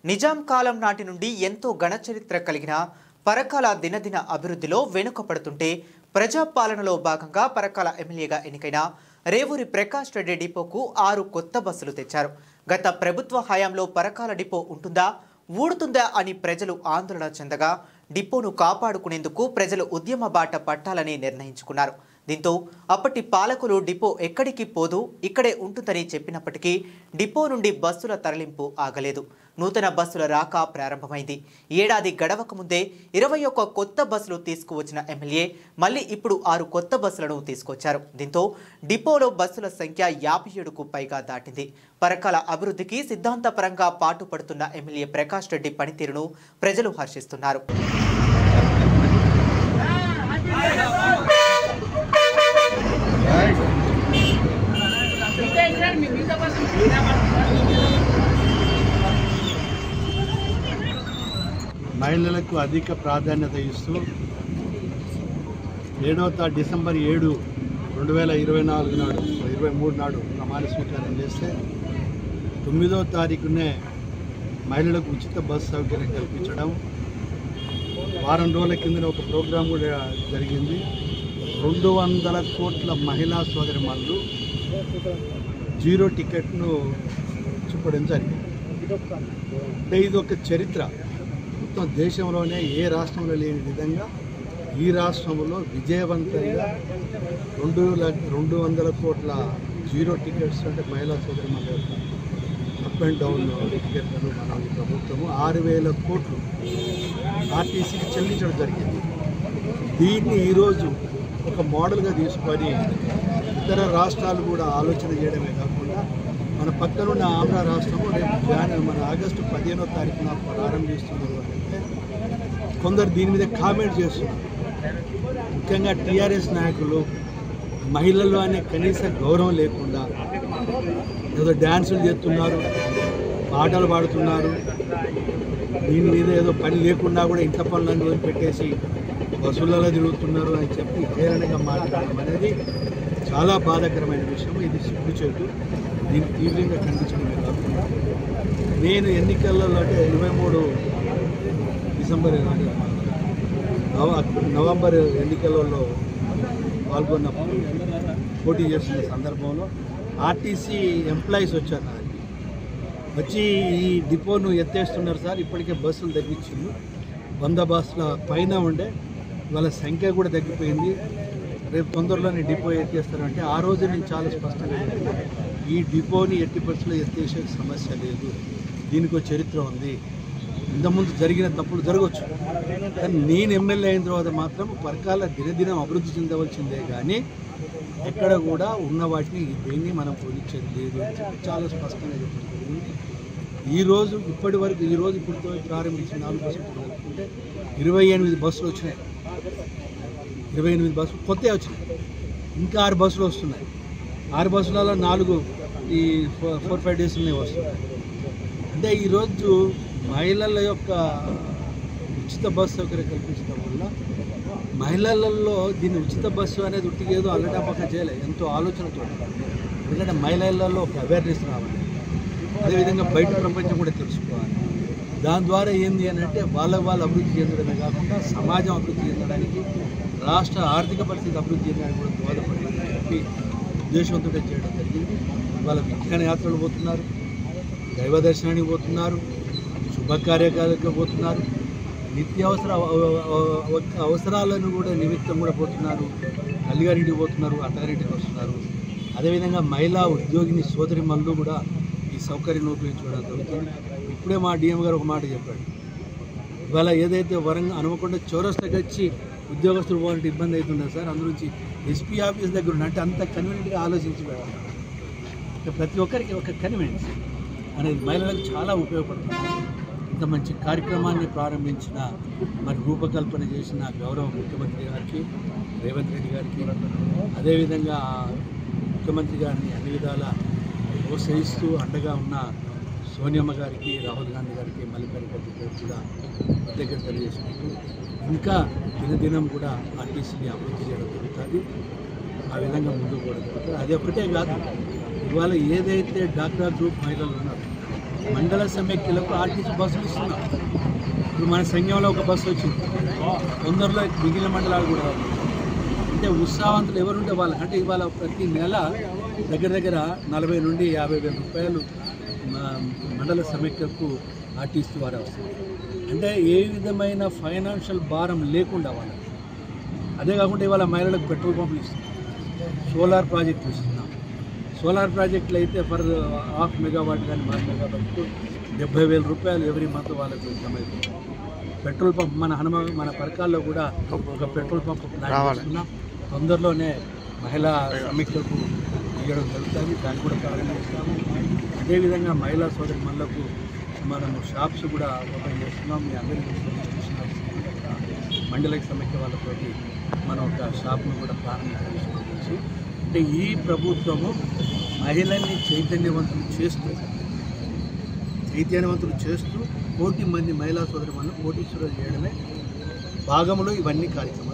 నిజాం కాలం నాటి నుండి ఎంతో ఘనచరిత్ర కలిగిన పరకాల దినదిన అభివృద్ధిలో వెనుకపడుతుంటే ప్రజాపాలనలో భాగంగా పరకాల ఎమ్మెల్యేగా ఎన్నికైన రేవూరి ప్రకాష్ రెడ్డి డిపోకు 6 కొత్త బస్సులు తెచ్చారు. గత ప్రభుత్వ హయాంలో పరకాల డిపో ఉంటుందా ఊడుతుందా అని ప్రజలు ఆందోళన చెందగా డిపోను కాపాడుకునేందుకు ప్రజలు ఉద్యమ బాట పట్టాలని నిర్ణయించుకున్నారు. దీంతో అప్పటి పాలకులు డిపో ఎక్కడికి పోదు ఇక్కడే ఉంటుందని చెప్పినప్పటికీ డిపో నుండి బస్సుల తరలింపు ఆగలేదు. నూతన బస్సుల రాక ప్రారంభమైంది. ఏడాది గడవక ముందే 21 కొత్త బస్సులు తీసుకువచ్చిన ఎమ్మెల్యే మళ్ళీ ఇప్పుడు 6 కొత్త బస్సులను తీసుకొచ్చారు. దీంతో డిపోలో బస్సుల సంఖ్య 57కు పైగా దాటింది. పరకాల అభివృద్ధికి సిద్ధాంతపరంగా పాటుపడుతున్న ఎమ్మెల్యే ప్రకాష్ రెడ్డి పనితీరును ప్రజలు హర్షిస్తున్నారు. మహిళలకు అధిక ప్రాధాన్యత ఇస్తూ 7వ డిసెంబర్ 7, 2024 నాడు 23 నాడు ప్రమాణ స్వీకారం చేస్తే 9వ తారీఖునే మహిళలకు ఉచిత బస్సు సౌకర్యం కల్పించడం, వారం రోజుల కింద ఒక ప్రోగ్రాం కూడా జరిగింది. 200 కోట్ల మహిళా సోదరిమణులు జీరో టికెట్ను చూపడం జరిగింది. అంటే ఇది ఒక చరిత్ర. మొత్తం దేశంలోనే ఏ రాష్ట్రంలో లేని విధంగా ఈ రాష్ట్రంలో విజయవంతంగా 200 కోట్ల జీరో టికెట్స్ అంటే మహిళా సోదరిమణుల యొక్క అప్ అండ్ డౌన్ టికెట్లను మన ఈ ప్రభుత్వము 6,000 కోట్లు ఆర్టీసీకి చెల్లించడం జరిగింది. దీన్ని ఈరోజు ఒక మోడల్గా తీసుకొని ఇతర రాష్ట్రాలు కూడా ఆలోచన చేయడమే కాకుండా మన పక్కనున్న ఆంధ్ర రాష్ట్రము రేపు మన ఆగస్టు 15వ తారీఖున ప్రారంభిస్తున్నారు అంటే కొందరు దీని మీద కామెంట్ చేస్తున్నారు. ముఖ్యంగా టీఆర్ఎస్ నాయకులు మహిళల్లో అనే కనీస గౌరవం లేకుండా ఏదో డ్యాన్సులు చేస్తున్నారు, పాటలు పాడుతున్నారు, దీని మీద ఏదో పని లేకుండా కూడా ఇంత పనులను వదిలిపెట్టేసి బస్సులలో తిరుగుతున్నారు అని చెప్పి హేళనగా మాట్లాడడం అనేది చాలా బాధాకరమైన విషయం. ఇది సిగ్గుచేటు. దీన్ని తీవ్రంగా ఖండించడమే కాకుండా నేను ఎన్నికలలో అంటే 23 డిసెంబర్ నవంబర్ ఎన్నికలలో పాల్గొన్నప్పుడు పోటీ చేస్తున్న సందర్భంలో ఆర్టీసీ ఎంప్లాయీస్ వచ్చారు. వచ్చి ఈ డిపోను ఎత్తేస్తున్నారు సార్, ఇప్పటికే బస్సులు తగ్గించింది, 100 బస్సుల పైన ఉండే వాళ్ళ సంఖ్య కూడా తగ్గిపోయింది, రేపు తొందరలోనే డిపో ఎత్తేస్తారంటే ఆ రోజు నేను చాలా స్పష్టంగా ఈ డిపోని ఎట్టి పరిస్థితుల్లో ఎత్తేసే సమస్య లేదు, దీనికి చరిత్ర ఉంది, ఇంతకుముందు జరిగిన తప్పులు జరగవచ్చు, కానీ నేను ఎమ్మెల్యే అయిన తర్వాత మాత్రం పరకాల దినదినం అభివృద్ధి చెందవలసిందే కానీ ఎక్కడ కూడా ఉన్న వాటిని దేన్ని మనం పోలించేది లేదు అని చెప్పి చాలా స్పష్టంగా చెప్పడం జరిగింది. ఈరోజు ఇప్పటి వరకు ఇప్పుడు ప్రారంభించిన 4 బస్సులు కలుపుకుంటే 28 బస్సులు వచ్చినాయి. 28 బస్సులు కొత్తగా వచ్చినాయి. ఇంకా 6 బస్సులు వస్తున్నాయి. 6 బస్సులలో 4 ఈ 4-5 డేస్ ఉన్నాయి వస్తున్నాయి. అంటే ఈరోజు మహిళల యొక్క ఉచిత బస్సు సౌకర్యం కల్పించడం వల్ల మహిళలలో దీన్ని ఉచిత బస్సు అనేది ఉట్టిగేదో అల్లటపక్క చేయలేదు, ఎంతో ఆలోచనతో. ఎందుకంటే మహిళలలో ఒక అవేర్నెస్ రావాలి, అదేవిధంగా బయట ప్రపంచం కూడా తెలుసుకోవాలి. దాని ద్వారా ఏంది అని అంటే వాళ్ళ అభివృద్ధి చెందడమే కాకుండా సమాజం అభివృద్ధి చెందడానికి, రాష్ట్ర ఆర్థిక పరిస్థితి అభివృద్ధి చెందడానికి కూడా దోహదపడాలని చెప్పి ఉద్దేశంతో చేయడం జరిగింది. వాళ్ళ విజ్ఞాన యాత్రలు పోతున్నారు, దైవ దర్శనానికి పోతున్నారు, శుభకార్యక్రమాలకు పోతున్నారు, నిత్యావసర అవసరాలను కూడా నిమిత్తం కూడా పోతున్నారు, తల్లిగారింటికి పోతున్నారు, అత్తగారింటికి వస్తున్నారు. అదేవిధంగా మహిళా ఉద్యోగిని సోదరిమణులు కూడా ఈ సౌకర్యాన్ని ఉపయోగించుకోవడం జరుగుతుంది. ఇప్పుడే మా డిఎం గారు ఒక మాట చెప్పాడు, ఇవాళ ఏదైతే హనుమకొండ చౌరస్తాకి వచ్చి ఉద్యోగస్తులు పోవాలంటే ఇబ్బంది అవుతున్నారు సార్, అందులోంచి ఎస్పీ ఆఫీస్ దగ్గర అంటే అంత కన్వీనియంట్గా ఆలోచించి పెట్టాలి. ప్రతి ఒక్కరికి ఒక కన్వీనియన్స్ అనేది మహిళలకు చాలా ఉపయోగపడుతుంది. ఇంత మంచి కార్యక్రమాన్ని ప్రారంభించిన మరి రూపకల్పన చేసిన గౌరవ ముఖ్యమంత్రి గారికి, రేవంత్ రెడ్డి గారికి, అదేవిధంగా ముఖ్యమంత్రి గారిని అన్ని విధాల ప్రోత్సహిస్తూ అండగా ఉన్న సోనియమ్మ గారికి, రాహుల్ గాంధీ గారికి, మల్లికార్జున ఖర్గే గారికి కూడా కృతజ్ఞతలు తెలియజేసుకుంటూ ఇంకా దినదినం కూడా ఆర్టీసీని అభివృద్ధి చేయడం జరుగుతుంది. ఆ విధంగా ముందుకు కూడా జరుగుతుంది. అది ఒక్కటే కాదు, ఇవాళ ఏదైతే డాక్టర్ గ్రూప్ మహిళలు ఉన్నారో మండల సమైక్యులకు ఆర్టీసీ బస్సులు ఇస్తున్నాం. ఇప్పుడు మన సంఘంలో ఒక బస్సు వచ్చింది, తొందరలో మిగిలిన మండలాలు కూడా రావాలి. అంటే ఉత్సాహవంతులు ఎవరుంటే వాళ్ళకి, అంటే ఇవాళ ప్రతి నెల దగ్గర దగ్గర 40 నుండి 50 వేల రూపాయలు మండల సమైక్యకు ఆర్టీసీ ద్వారా వస్తుంది. అంటే ఏ విధమైన ఫైనాన్షియల్ భారం లేకుండా వాళ్ళకి. అదే కాకుండా ఇవాళ మహిళలకు పెట్రోల్ పంపులు ఇస్తున్నాం, సోలార్ ప్రాజెక్టులు ఇస్తున్నాం. సోలార్ ప్రాజెక్టులు అయితే ఫర్ 1/2 మెగావాట్ కానీ 1 మెగావాట్కు 70,000 రూపాయలు ఎవరీ మంత్ వాళ్ళకు సమయం. పెట్రోల్ పంప్ మన పరకాల్లో కూడా ఒక పెట్రోల్ పంప్ ప్లాన్ చేస్తున్నాం. తొందరలోనే మహిళా సమీక్షకు ఇవ్వడం జరుగుతుంది, దాన్ని కూడా ప్రారంభిస్తాము. అదేవిధంగా మహిళా సోదరి మనులకు మనము షాప్స్ కూడా ఓపెన్ చేస్తున్నాం. మీ అందరికీ మండలిక సమైక్య వాళ్ళతో మనం ఒక షాప్ను కూడా ప్రారంభించాల్సి. అంటే ఈ ప్రభుత్వము మహిళల్ని చైతన్యవంతులు చేస్తూ 1,000,000 మంది మహిళా సోదరి మనులు కోటీశ్వరులు చేయడమే భాగంలో ఇవన్నీ కార్యక్రమాలు.